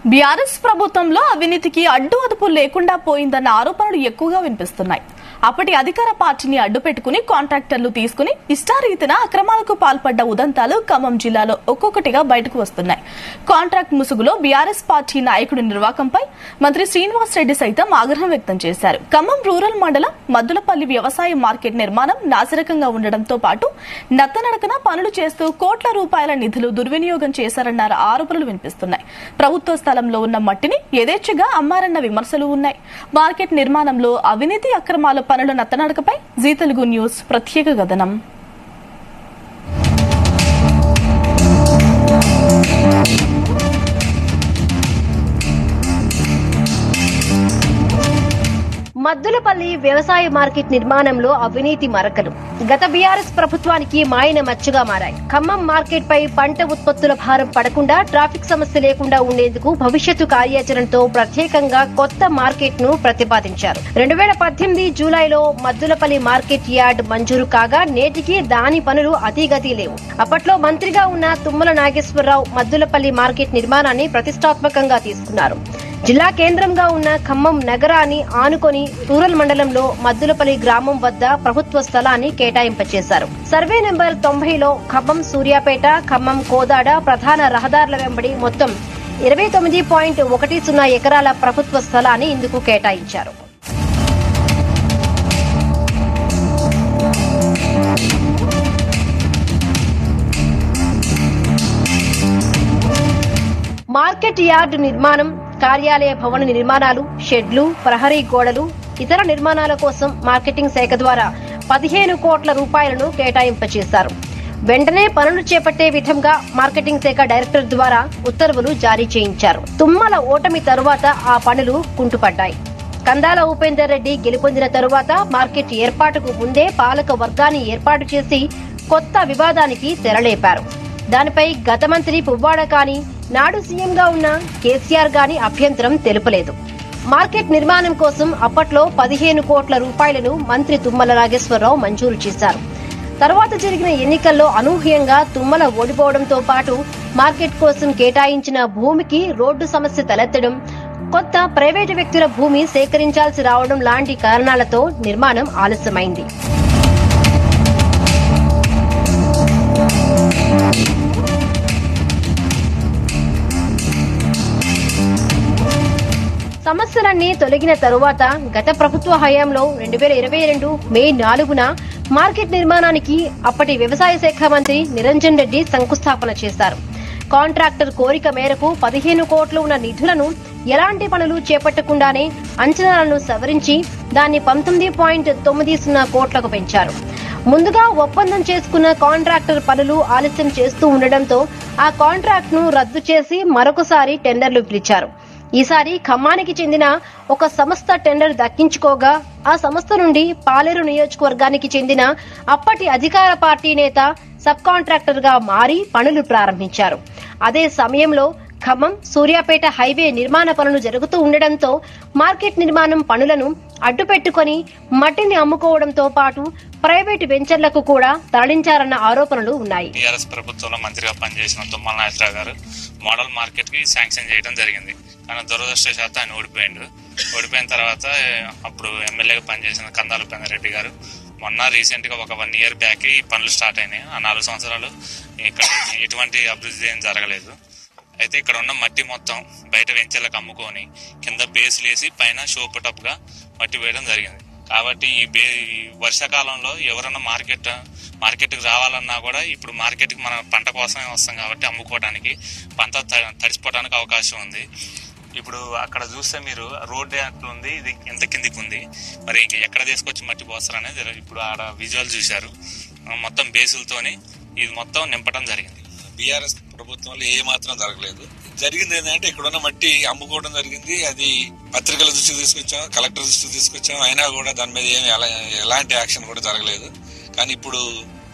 BRS ప్రభుత్వంలో అవినీతికి అడ్డు అదుపు లేకుండా పోయిందన్న ఆరోపణలు ఎక్కువగా వినిపిస్తున్నాయి. అప్పటి అధికార పార్టీని అడ్డుపెట్టుకుని కాంట్రాక్టర్లు తీసుకుని ఇష్టారీతిన అక్రమాలకు పాల్పడ్డ ఉదంతాలు ఖమ్మం జిల్లాలో ఒక్కొక్కటిగా బయటకు వస్తున్నాయి. కాంట్రాక్ట్ ముసుగులో బీఆర్ఎస్ పార్టీ నాయకుడి నిర్వాకంపై మంత్రి శ్రీనివాస్ రెడ్డి సైతం ఆగ్రహం వ్యక్తం చేశారు. ఖమ్మం రూరల్ మండలం మద్దులపల్లి వ్యవసాయ మార్కెట్ నిర్మాణం నాసిరకంగా ఉండడంతో పాటు నత్తనడకన పనులు చేస్తూ కోట్ల రూపాయల నిధులు దుర్వినియోగం చేశారన్న ఆరోపణలు వినిపిస్తున్నాయి. ప్రభుత్వ స్థలంలో ఉన్న మట్టిని యథేచ్ఛగా అమ్మారన్న విమర్శలు ఉన్నాయి. మార్కెట్ నిర్మాణంలో అవినీతి అక్రమాల పనుల నత్తనడకపై జీ తెలుగు న్యూస్ ప్రత్యేక కథనం. మద్దులపల్లి వ్యవసాయ మార్కెట్ నిర్మాణంలో అవినీతి మరకలు గత బీఆర్ఎస్ ప్రభుత్వానికి మాయన మచ్చుగా మారాయి. ఖమ్మం మార్కెట్ పై పంట ఉత్పత్తుల భారం పడకుండా ట్రాఫిక్ సమస్య లేకుండా ఉండేందుకు భవిష్యత్తు కార్యాచరణతో ప్రత్యేకంగా కొత్త మార్కెట్ ను ప్రతిపాదించారు. 2018 జూలైలో మద్దులపల్లి మార్కెట్ యార్డ్ మంజూరు కాగా నేటికి దాని పనులు అతిగతి లేవు. అప్పట్లో మంత్రిగా ఉన్న తుమ్మల నాగేశ్వరరావు మద్దులపల్లి మార్కెట్ నిర్మాణాన్ని ప్రతిష్టాత్మకంగా తీసుకున్నారు. జిల్లా కేంద్రంగా ఉన్న ఖమ్మం నగరాన్ని ఆనుకొని రూరల్ మండలంలో మద్దులపల్లి గ్రామం వద్ద ప్రభుత్వ స్థలాన్ని కేటాయింపచేశారు. సర్వే నెంబర్ 90లో ఖమ్మం సూర్యాపేట, ఖమ్మం కోదాడ ప్రధాన రహదారుల వెంబడి మొత్తం 29.10 ఎకరాల ప్రభుత్వ స్థలాన్ని ఇందుకు కేటాయించారు. మార్కెట్ యార్డు నిర్మాణం, కార్యాలయ భవన నిర్మాణాలు, షెడ్లు, ప్రహరీ గోడలు, ఇతర నిర్మాణాల కోసం మార్కెటింగ్ శాఖ ద్వారా 15 కోట్ల రూపాయలను కేటాయింపచేశారు. వెంటనే పనులు చేపట్టే విధంగా మార్కెటింగ్ శాఖ డైరెక్టర్ ద్వారా ఉత్తర్వులు జారీ చేయించారు. తుమ్మల ఓటమి తరువాత ఆ పనులు కుంటుపడ్డాయి. కందాల ఉపేందర్ రెడ్డి గెలుపొందిన తరువాత మార్కెట్ ఏర్పాటుకు ముందే పాలక వర్గాన్ని ఏర్పాటు చేసి కొత్త వివాదానికి తెరలేపారు. దానిపై గత మంత్రి పువ్వాడ కాని, నాడు సీఎంగా ఉన్న కేసీఆర్ గాని అభ్యంతరం తెలుపలేదు. మార్కెట్ నిర్మాణం కోసం అప్పట్లో 15 కోట్ల రూపాయలను మంత్రి తుమ్మల నాగేశ్వరరావు మంజూరు చేశారు. తర్వాత జరిగిన ఎన్నికల్లో అనూహ్యంగా తుమ్మల ఓడిపోవడంతో పాటు మార్కెట్ కోసం కేటాయించిన భూమికి రోడ్డు సమస్య తలెత్తడం, కొత్త ప్రైవేటు వ్యక్తుల భూమి సేకరించాల్సి రావడం లాంటి కారణాలతో నిర్మాణం ఆలస్యమైంది. సమస్యలన్నీ తొలగిన తరువాత గత ప్రభుత్వ హయాంలో 2022 మే 4న మార్కెట్ నిర్మాణానికి అప్పటి వ్యవసాయ శాఖ మంత్రి నిరంజన్ రెడ్డి శంకుస్థాపన చేశారు. కాంట్రాక్టర్ కోరిక మేరకు 15 కోట్లు ఉన్న నిధులను ఎలాంటి పనులు చేపట్టకుండానే అంచనాలను సవరించి దాన్ని 19.90 కోట్లకు పెంచారు. ముందుగా ఒప్పందం చేసుకున్న కాంట్రాక్టర్ పనులు ఆలస్యం చేస్తూ ఉండడంతో ఆ కాంట్రాక్ట్ ను రద్దు చేసి మరొకసారి టెండర్లు పిలిచారు. ఈసారి ఖమ్మానికి చెందిన ఒక సంస్థ టెండర్ దక్కించుకోగా ఆ సంస్థ నుండి పాలేరు నియోజకవర్గానికి చెందిన అప్పటి అధికార పార్టీ నేత సబ్ కాంట్రాక్టర్ గా మారి పనులు ప్రారంభించారు. అదే సమయంలో ఖమ్మం సూర్యాపేట హైవే నిర్మాణ పనులు జరుగుతూ ఉండడంతో మార్కెట్ నిర్మాణం పనులను అడ్డుపెట్టుకుని మట్టిని అమ్ముకోవడంతో పాటు ప్రైవేటు వెంచర్లకు కూడా తరలించారన్న ఆరోపణలు ఉన్నాయి. టీఆర్ఎస్ ప్రభుత్వంలో మంత్రిగా పనిచేసిన తుమ్మల నాగేశ్వరరావు గారు మోడల్ మార్కెట్ కి శాంక్షన్ చేయడం జరిగింది. కానీ దురదృష్టవశాత్తు ఆయన ఓడిపోయిన తర్వాత అప్పుడు ఎమ్మెల్యేగా పనిచేసిన కందాల ఉపేందర్ రెడ్డి గారు మొన్న రీసెంట్ గా ఒక 1 year బ్యాక్ ఈ పనులు స్టార్ట్ అయినాయి. ఆ 4 సంవత్సరాలు ఇక్కడ ఎటువంటి అభివృద్ధి ఏం జరగలేదు. అయితే ఇక్కడ ఉన్న మట్టి మొత్తం బయట వెంచర్లకు అమ్ముకొని కింద బేస్లు వేసి పైన షోపుటప్ గా మట్టి వేయడం జరిగింది. కాబట్టి ఈ వర్షాకాలంలో ఎవరన్నా మార్కెట్ కి రావాలన్నా కూడా ఇప్పుడు మార్కెట్ కి మన పంట కోసమే వస్తాం కాబట్టి అమ్ముకోవడానికి పంట తడిసిపోవడానికి అవకాశం ఉంది. ఇప్పుడు అక్కడ చూస్తే మీరు రోడ్డు ఉంది, ఇది ఎంత కిందికి ఉంది, మరి ఇంక ఎక్కడ తీసుకొచ్చి మట్టి పోస్తారు అనేది ఇప్పుడు ఆడ విజువల్ చూశారు. మొత్తం బేసులతోని ఇది మొత్తం నింపడం జరిగింది. బీఆర్ఎస్ ప్రభుత్వంలో ఏ మాత్రం జరగలేదు. జరిగింది ఏంటంటే ఇక్కడ ఉన్న మట్టి అమ్ముకోవడం జరిగింది. అది పత్రికల దృష్టికి తీసుకొచ్చాం, కలెక్టర్ దృష్టికి తీసుకొచ్చాం. అయినా కూడా దాని మీద ఎలాంటి యాక్షన్ కూడా జరగలేదు. కానీ ఇప్పుడు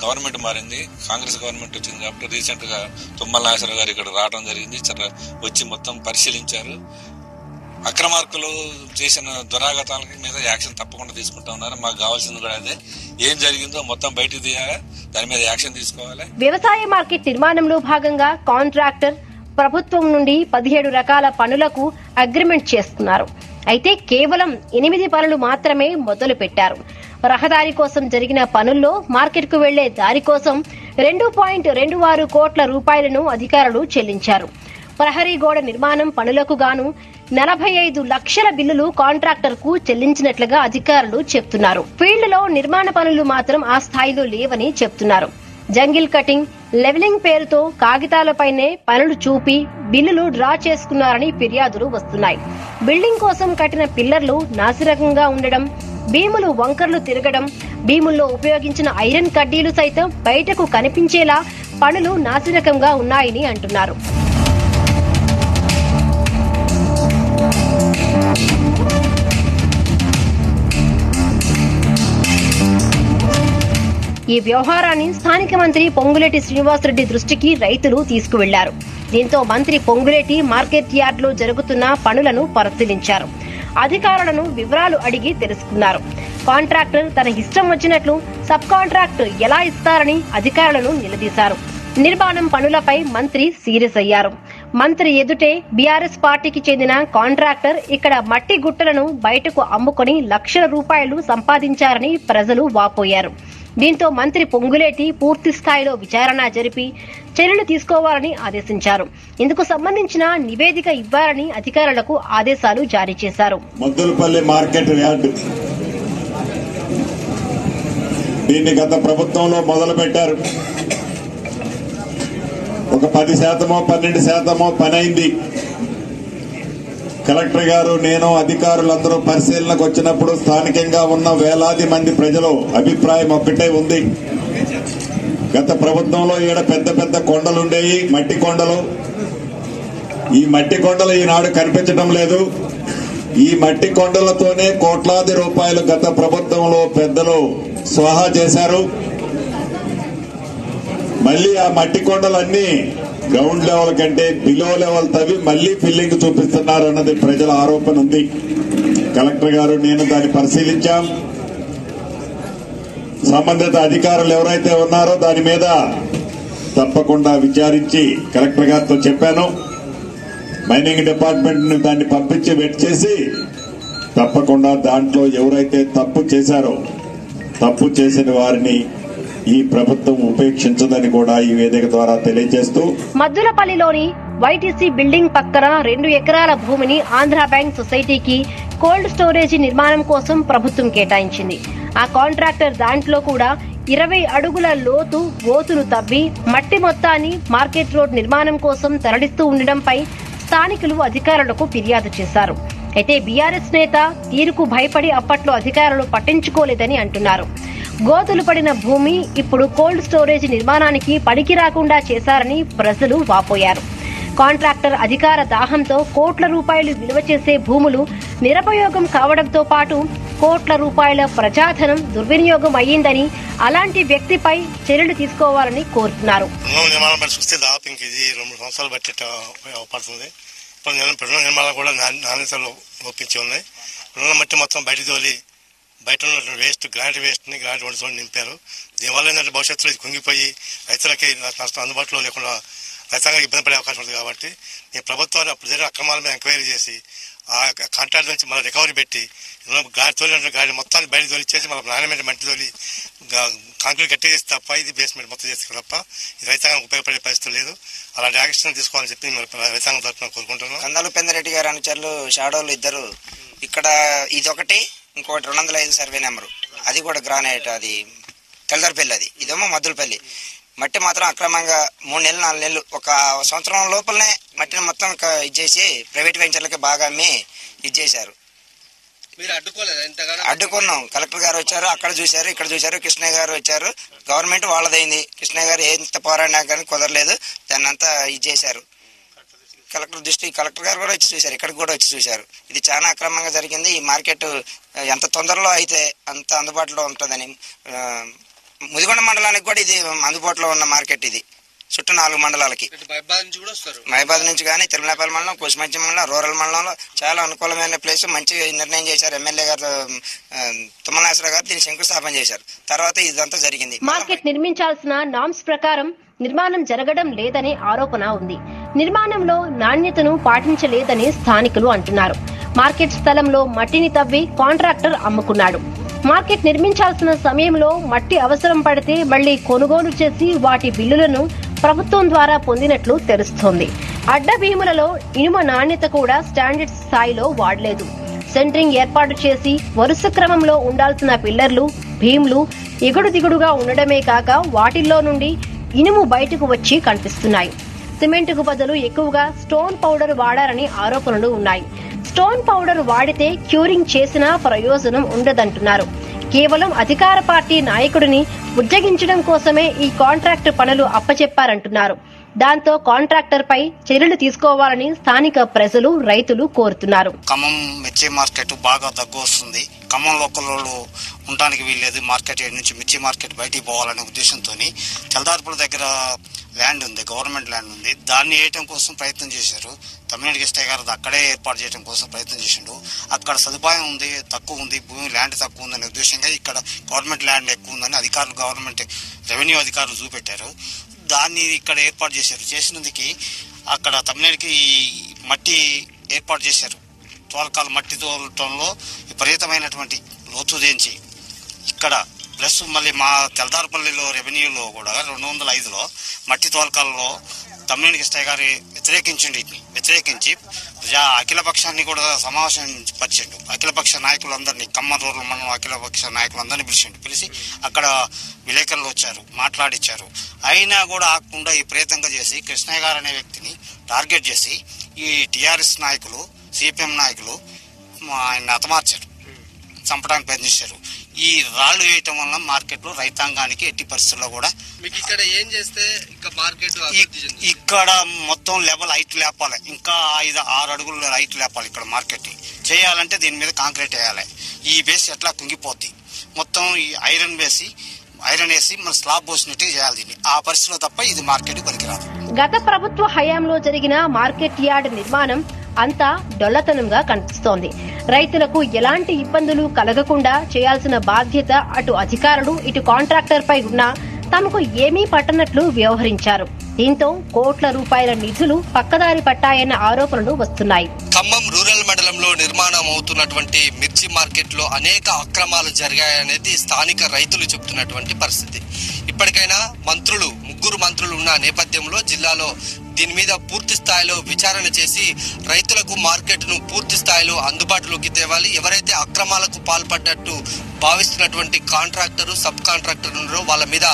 గవర్నమెంట్ మారింది, కాంగ్రెస్ గవర్నమెంట్ వచ్చింది కాబట్టి రీసెంట్ గా తుమ్మల నాగేశ్వరరావు గారు ఇక్కడ రావడం జరిగింది. వచ్చి మొత్తం పరిశీలించారు. అక్రమార్కులు చేసిన దురాగతాల మీద యాక్షన్ తప్పకుండా తీసుకుంటా ఉన్నారు. మాకు కావాల్సింది కూడా అదే. ఏం జరిగిందో మొత్తం బయటకు తీయాలి, దాని మీద యాక్షన్ తీసుకోవాలి. వ్యవసాయ మార్కెట్ నిర్మాణంలో భాగంగా కాంట్రాక్టర్ ప్రభుత్వం నుండి 17 రకాల పనులకు అగ్రిమెంట్ చేసుకున్నారు. అయితే కేవలం 8 పనులు మాత్రమే మొదలు పెట్టారు. రహదారి కోసం జరిగిన పనుల్లో మార్కెట్కు వెళ్లే దారి కోసం 2.26 కోట్ల రూపాయలను అధికారులు చెల్లించారు. ప్రహరీ గోడ నిర్మాణం పనులకు గాను 45 లక్షల బిల్లులు కాంట్రాక్టర్ కు చెల్లించినట్లుగా అధికారులు చెప్తున్నారు. ఫీల్డ్ లో నిర్మాణ పనులు మాత్రం ఆ స్థాయిలో లేవని చెప్తున్నారు. జంగిల్ కటింగ్, లెవెలింగ్ పేరుతో కాగితాలపైనే పనులు చూపి బిల్లులు డ్రా చేసుకున్నారని ఫిర్యాదులు వస్తున్నాయి. బిల్డింగ్ కోసం కట్టిన పిల్లర్లు నాసిరకంగా ఉండడం, భీములు వంకర్లు తిరగడం, భీముల్లో ఉపయోగించిన ఐరన్ కడ్డీలు సైతం బయటకు కనిపించేలా పనులు నాసిరకంగా ఉన్నాయని అంటున్నారు. ఈ వ్యవహారాన్ని స్థానిక మంత్రి పొంగులేటి శ్రీనివాసరెడ్డి దృష్టికి రైతులు తీసుకువెళ్లారు. దీంతో మంత్రి పొంగులేటి మార్కెట్ యార్డులో జరుగుతున్న పనులను పరిశీలించారు. అధికారులను వివరాలు అడిగి తెలుసుకున్నారు. కాంట్రాక్టర్ తన ఇష్టం వచ్చినట్లు సబ్ కాంట్రాక్ట్ ఎలా ఇస్తారని అధికారులను నిలదీశారు. నిర్మాణం పనులపై మంత్రి సీరియస్ అయ్యారు. మంత్రి ఎదుటే బీఆర్ఎస్ పార్టీకి చెందిన కాంట్రాక్టర్ ఇక్కడ మట్టి గుట్టలను బయటకు అమ్ముకొని లక్షల రూపాయలు సంపాదించారని ప్రజలు వాపోయారు. దీంతో మంత్రి పొంగులేటి పూర్తి స్థాయిలో విచారణ జరిపి చర్యలు తీసుకోవాలని ఆదేశించారు. ఇందుకు సంబంధించిన నివేదిక ఇవ్వాలని అధికారులకు ఆదేశాలు జారీ చేశారు. మద్దులపల్లి మార్కెట్ యార్డు దీన్ని గత ప్రభుత్వంలో మొదలు పెట్టారు. ఒక 10%, 12% పని అయింది. కలెక్టర్ గారు, నేను, అధికారులందరూ పరిశీలనకు వచ్చినప్పుడు స్థానికంగా ఉన్న వేలాది మంది ప్రజలు అభిప్రాయం ఒక్కటే ఉంది. గత ప్రభుత్వంలో ఈడ పెద్ద పెద్ద కొండలుండేవి, మట్టి కొండలు. ఈ మట్టి కొండలు ఈనాడు కనిపించడం లేదు. ఈ మట్టి కొండలతోనే కోట్లాది రూపాయలు గత ప్రభుత్వంలో పెద్దలు స్వాహా చేశారు. మళ్లీ ఆ మట్టి కొండలన్నీ గ్రౌండ్ లెవెల్ కంటే బిలో లెవెల్ తవ్వి మళ్లీ ఫిల్లింగ్ చూపిస్తున్నారు అన్నది ప్రజల ఆరోపణ ఉంది. కలెక్టర్ గారు, నేను దాన్ని పరిశీలించాం. సంబంధిత అధికారులు ఎవరైతే ఉన్నారో దాని మీద తప్పకుండా విచారించి కలెక్టర్ గారితో చెప్పాను. మైనింగ్ డిపార్ట్మెంట్ ను దాన్ని పంపించి వెట్ చేసి తప్పకుండా దాంట్లో ఎవరైతే తప్పు చేశారో తప్పు చేసిన వారిని ఈ ప్రభుత్వం ఉపేక్షించదని కూడా ఈ వేదిక ద్వారా తెలియజేస్తూ, మద్దులపల్లిలోని వైటీసీ బిల్డింగ్ పక్కన 2 ఎకరాల భూమిని ఆంధ్ర బ్యాంక్ సొసైటీకి కోల్డ్ స్టోరేజీ నిర్మాణం కోసం ప్రభుత్వం కేటాయించింది. ఆ కాంట్రాక్టర్ దాంట్లో కూడా 20 అడుగుల లోతు గోతులు తవ్వి మట్టి మొత్తాన్ని మార్కెట్ రోడ్ నిర్మాణం కోసం తరలిస్తూ ఉండడంపై స్థానికులు అధికారులకు ఫిర్యాదు చేశారు. అయితే బీఆర్ఎస్ నేత తీరుకు భయపడి అప్పట్లో అధికారులు పట్టించుకోలేదని అంటున్నారు. గోతులు పడిన భూమి ఇప్పుడు కోల్డ్ స్టోరేజ్ నిర్మాణానికి పనికి రాకుండా చేశారని ప్రజలు వాపోయారు. కాంట్రాక్టర్ అధికార దాహంతో కోట్ల రూపాయలు విలువ చేసే భూములు నిరుపయోగం కావడంతో పాటు కోట్ల రూపాయల ప్రజాధనం దుర్వినియోగం అయ్యిందని, అలాంటి వ్యక్తిపై చర్యలు తీసుకోవాలని కోరుతున్నారు. నిర్మాణం కూడా నాణ్యతలో ఒప్పించి ఉన్నాయి. మట్టి మొత్తం బయట తోలి బయట ఉన్న వేస్ట్, గ్రానైట్ వేస్ట్ని గ్రానైట్ వండుతో నింపారు. దీనివల్ల ఏంటంటే భవిష్యత్తులో ఇది కుంగిపోయి రైతులకి నష్టం అందుబాటులో లేకుండా రైతాంగానికి ఇబ్బంది పడే అవకాశం ఉంది. కాబట్టి ఈ ప్రభుత్వాన్ని అప్పుడు జరిగిన అక్రమాల మీద ఎంక్వైరీ చేసి ఆ కాంట్రాక్ట్ నుంచి మళ్ళీ రికవరీ పెట్టి గాడి తోలి గాడి మొత్తాన్ని బయట తోలిచ్చేసి మళ్ళీ నాణ్యమైన మట్టి తోలి కాంక్రీట్ కట్టి చేసి తప్ప ఇది బేస్మెంట్ మొత్తం చేస్తే తప్ప ఇది రైతాంగం ఉపయోగపడే పరిస్థితి లేదు. అలాంటి యాక్షన్ తీసుకోవాలని చెప్పి రైతాంగం తరఫున కోరుకుంటున్నాం. కందాలు పెందరెడ్డి గారు అనుచరులు షాడోలు ఇద్దరు ఇక్కడ ఇదొకటి, ఇంకోటి 205 సర్వే నెంబరు, అది కూడా గ్రానైట్, అది కల్దర్పల్లి, అది ఇదేమో మద్దులపల్లి. మట్టి మాత్రం అక్రమంగా 3 నెలలు 4 నెలలు ఒక సంవత్సరం లోపలనే మట్టిని మొత్తం ఇచ్చేసి ప్రైవేట్ వెంచర్లకి బాగా అమ్మి ఇచ్చేశారు. అడ్డుకున్నాం. కలెక్టర్ గారు వచ్చారు, అక్కడ చూశారు, ఇక్కడ చూశారు. కృష్ణయ్య గారు వచ్చారు, గవర్నమెంట్ వాళ్ళదైంది. కృష్ణయ్య గారు ఎంత పోరాడినా కానీ కుదరలేదు, దాన్ని అంతా ఇచ్చేశారు. కలెక్టర్ గారు కూడా వచ్చి చూశారు, ఇక్కడికి కూడా వచ్చి చూశారు. ఇది చాలా అక్రమంగా జరిగింది. ఈ మార్కెట్ ఎంత తొందరలో అయితే అంత అందుబాటులో ఉంటుందని, ముదిగొండ మండలానికి కూడా ఇది అందుబాటులో ఉన్న మార్కెట్. ఇది చుట్టూ 4 మండలాలకి, మహిబాద్ నుంచి కానీ తిరుమలపల్లి మండలం, కుసుమంచి మండలం, రూరల్ మండలంలో చాలా అనుకూలమైన ప్లేస్. మంచి నిర్ణయం చేశారు ఎమ్మెల్యే గారు తుమ్మల గారు, దీన్ని శంకుస్థాపన చేశారు. తర్వాత ఇదంతా జరిగింది. మార్కెట్ నిర్మించాల్సిన నామ్స్ ప్రకారం నిర్మాణం జరగడం లేదనే ఆరోపణ ఉంది. నిర్మాణంలో నాణ్యతను పాటించలేదని స్థానికులు అంటున్నారు. మార్కెట్ స్థలంలో మట్టిని తవ్వి కాంట్రాక్టర్ అమ్ముకున్నాడు. మార్కెట్ నిర్మించాల్సిన సమయంలో మట్టి అవసరం పడితే మళ్లీ కొనుగోలు చేసి వాటి బిల్లులను ప్రభుత్వం ద్వారా పొందినట్లు తెలుస్తోంది. అడ్డ భీములలో ఇనుమ నాణ్యత కూడా స్టాండర్డ్ స్థాయిలో వాడలేదు. సెంటరింగ్ ఏర్పాటు చేసి వరుస క్రమంలో ఉండాల్సిన పిల్లర్లు, భీమ్లు ఎగుడు దిగుడుగా ఉండడమే కాక వాటిల్లో నుండి ఇనుము బయటకు వచ్చి కనిపిస్తున్నాయి. సిమెంటుకు బదులు ఎక్కువగా స్టోన్ పౌడర్ వాడారని ఆరోపణలు ఉన్నాయి. స్టోన్ పౌడర్ వాడితే క్యూరింగ్ చేసినా ప్రయోజనం ఉండదంటున్నారు. కేవలం అధికార పార్టీ నాయకుడిని ఉజ్జగించడం కోసమే ఈ కాంట్రాక్ట్ పనులు అప్పచెప్పారంటున్నారు. దాంతో కాంట్రాక్టర్ పై చర్యలు తీసుకోవాలని స్థానిక ప్రజలు, రైతులు కోరుతున్నారు. ఖమ్మం మిర్చి మార్కెట్ బాగా దగ్గు వస్తుంది. ఖమ్మం లోకల్లో ఉండడానికి వీల్లేదు. మార్కెట్ నుంచి మిర్చి మార్కెట్ బయటికి పోవాలనే ఉద్దేశంతో తెల్దార్పుల దగ్గర ల్యాండ్ ఉంది, గవర్నమెంట్ ల్యాండ్ ఉంది. దాన్ని వేయటం కోసం ప్రయత్నం చేశారు. తమిళనాడు గెస్టే గారు అక్కడే ఏర్పాటు చేయడం కోసం ప్రయత్నం చేసిండు. అక్కడ సదుపాయం ఉంది, తక్కువ ఉంది, భూమి ల్యాండ్ తక్కువ ఉందనే ఉద్దేశంగా ఇక్కడ గవర్నమెంట్ ల్యాండ్ ఎక్కువ ఉందని అధికారులు, గవర్నమెంట్ రెవెన్యూ అధికారులు చూపెట్టారు. దాన్ని ఇక్కడ ఏర్పాటు చేశారు. చేసినందుకు అక్కడ తమిళనాడుకి మట్టి ఏర్పాటు చేశారు. తోలకాలు మట్టి తోలటంలో విపరీతమైనటువంటి లోతు చేయించి ఇక్కడ ప్లస్ మళ్ళీ మా తెల్దారపల్లిలో రెవెన్యూలో కూడా 2005లో మట్టి తోలకాలలో తమ్మినేని కృష్ణయ్య గారు వ్యతిరేకించి అఖిలపక్షాన్ని కూడా సమావేశం పరిచిండు. అఖిలపక్ష నాయకులందరినీ, ఖమ్మం రూరల్ మండలం అఖిలపక్ష నాయకులందరినీ పిలిచి అక్కడ విలేకరులు వచ్చారు, మాట్లాడిచ్చారు. అయినా కూడా ఆకుండా విపరీతంగా చేసి కృష్ణయ్య గారు అనే వ్యక్తిని టార్గెట్ చేసి ఈ టీఆర్ఎస్ నాయకులు, సిపిఎం నాయకులు ఆయన హతమార్చారు, చంపడానికి ప్రయత్నించారు. ఈ రాళ్లు వేయటం వల్ల మార్కెట్ లో రైతాంగానికి ఎట్టి పరిస్థితుల్లో కూడా ఇక్కడ ఏం చేస్తే మార్కెట్ ఇక్కడ మొత్తం లెవెల్ హైట్ లేపాలి, ఇంకా 5-6 అడుగులు హైట్ లేపాలి. ఇక్కడ మార్కెట్ చేయాలంటే దీని మీద కాంక్రీట్ వేయాలి. ఈ బేస్ ఎట్లా కుంగిపోద్ది, మొత్తం ఈ ఐరన్ వేసి మన స్లాబ్ పోసినట్టు చేయాలి. దీన్ని ఆ పరిస్థితిలో తప్ప ఇది మార్కెట్ పనికిరాదు. గత ప్రభుత్వ హయాంలో జరిగిన మార్కెట్ యార్డ్ నిర్మాణం అంతా డొల్లతనంగా కనిపిస్తోంది. రైతులకు ఎలాంటి ఇబ్బందులు కలగకుండా చేయాల్సిన బాధ్యత అటు అధికారులు, ఇటు కాంట్రాక్టర్ పై ఉన్నా తమకు ఏమీ పట్టనట్లు వ్యవహరించారు. దీంతో కోట్ల రూపాయల నిధులు పక్కదారి పట్టాయన్న ఆరోపణలు వస్తున్నాయి. ఖమ్మం రూరల్ మండలంలో నిర్మాణం అవుతున్నటువంటి మిర్చి మార్కెట్ లో అనేక అక్రమాలు జరిగాయనేది స్థానిక రైతులు చెబుతున్నటువంటి పరిస్థితి. ఇప్పటికైనా ముగ్గురు మంత్రులు ఉన్న నేపథ్యంలో జిల్లాలో దీని మీద పూర్తి స్థాయిలో విచారణ చేసి రైతులకు మార్కెట్ ను పూర్తి స్థాయిలో అందుబాటులోకి తేవాలి. ఎవరైతే అక్రమాలకు పాల్పడ్డట్టు భావిస్తున్నటువంటి కాంట్రాక్టరు, సబ్ కాంట్రాక్టర్ ఉన్నారో వాళ్ళ మీద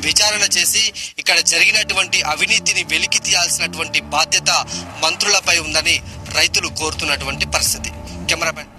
విచారణ చేసి ఇక్కడ జరిగినటువంటి అవినీతిని వెలికి తీయాల్సినటువంటి బాధ్యత మంత్రులపై ఉందని రైతులు కోరుతున్నటువంటి పరిస్థితి. కెమెరామెన్